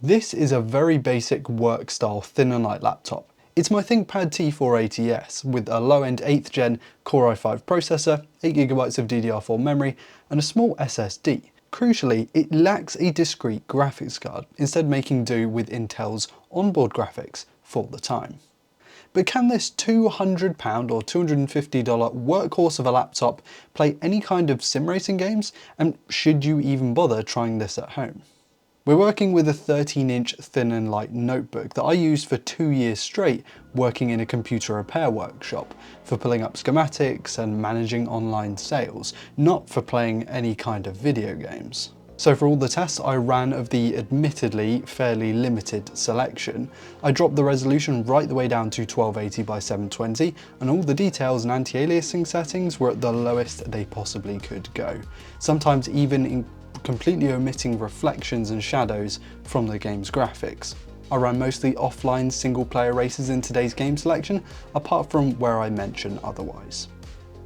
This is a very basic work style thin and light laptop. It's my ThinkPad T480S with a low-end 8th gen Core i5 processor, 8GB of DDR4 memory and a small SSD. Crucially, it lacks a discrete graphics card, instead making do with Intel's onboard graphics for the time. But can this £200 or $250 workhorse of a laptop play any kind of sim racing games? And should you even bother trying this at home? We're working with a 13-inch thin and light notebook that I used for 2 years straight working in a computer repair workshop for pulling up schematics and managing online sales, not for playing any kind of video games. So for all the tests I ran of the admittedly fairly limited selection, I dropped the resolution right the way down to 1280 by 720 and all the details and anti-aliasing settings were at the lowest they possibly could go, sometimes even completely omitting reflections and shadows from the game's graphics. I ran mostly offline single player races in today's game selection, apart from where I mention otherwise.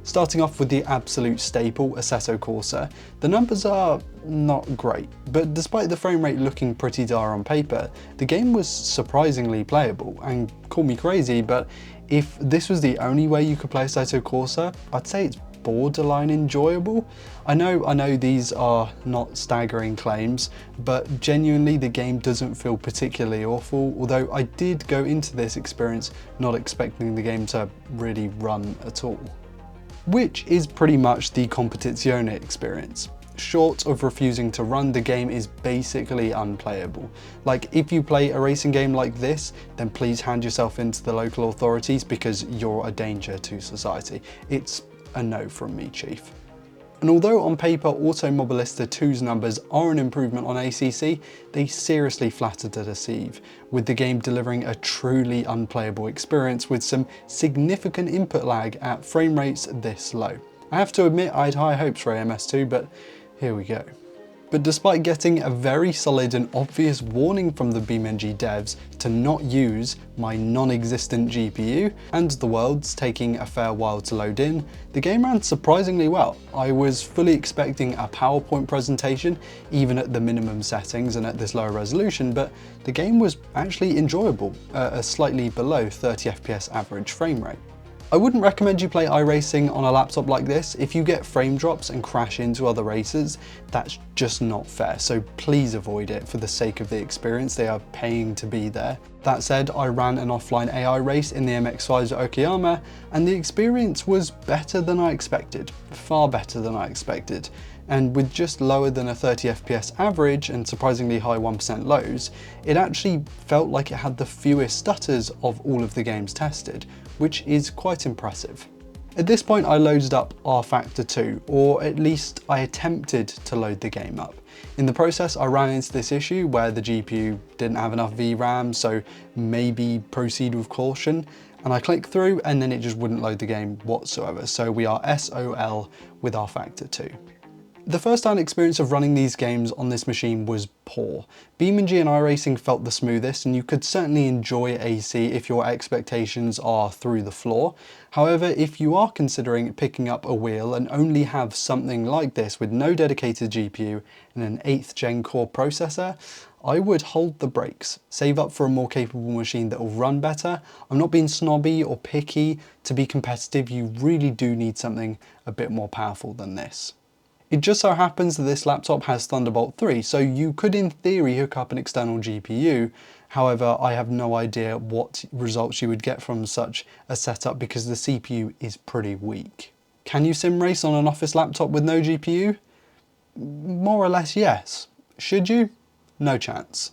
Starting off with the absolute staple, Assetto Corsa, the numbers are not great, but despite the frame rate looking pretty dire on paper, the game was surprisingly playable, and call me crazy, but if this was the only way you could play Assetto Corsa, I'd say it's borderline enjoyable. I know these are not staggering claims, but genuinely the game doesn't feel particularly awful, although I did go into this experience not expecting the game to really run at all. Which is pretty much the Competizione experience. Short of refusing to run, the game is basically unplayable. Like, if you play a racing game like this, then please hand yourself in to the local authorities because you're a danger to society. It's a no from me, Chief. And although on paper Automobilista 2's numbers are an improvement on ACC, they seriously flatter to deceive, with the game delivering a truly unplayable experience with some significant input lag at frame rates this low. I have to admit I had high hopes for AMS2, but here we go. But despite getting a very solid and obvious warning from the BeamNG devs to not use my non-existent GPU, and the world's taking a fair while to load in, the game ran surprisingly well. I was fully expecting a PowerPoint presentation, even at the minimum settings and at this lower resolution, but the game was actually enjoyable at a slightly below 30 FPS average frame rate. I wouldn't recommend you play iRacing on a laptop like this. If you get frame drops and crash into other racers, that's just not fair, so please avoid it for the sake of the experience. They are paying to be there. That said, I ran an offline AI race in the MX-5's Okayama, and the experience was better than I expected, far better than I expected. And with just lower than a 30 FPS average and surprisingly high 1% lows, it actually felt like it had the fewest stutters of all of the games tested, which is quite impressive. At this point I loaded up rFactor 2, or at least I attempted to load the game up. In the process I ran into this issue where the GPU didn't have enough VRAM, so maybe proceed with caution, and I clicked through and then it just wouldn't load the game whatsoever, so we are SOL with rFactor 2. The first-hand experience of running these games on this machine was poor. BeamNG and iRacing felt the smoothest, and you could certainly enjoy AC if your expectations are through the floor. However, if you are considering picking up a wheel and only have something like this with no dedicated GPU and an 8th gen core processor, I would hold the brakes. Save up for a more capable machine that will run better. I'm not being snobby or picky. To be competitive, you really do need something a bit more powerful than this. It just so happens that this laptop has Thunderbolt 3, so you could in theory hook up an external GPU. However, I have no idea what results you would get from such a setup because the CPU is pretty weak. Can you sim race on an office laptop with no GPU? More or less yes. Should you? No chance.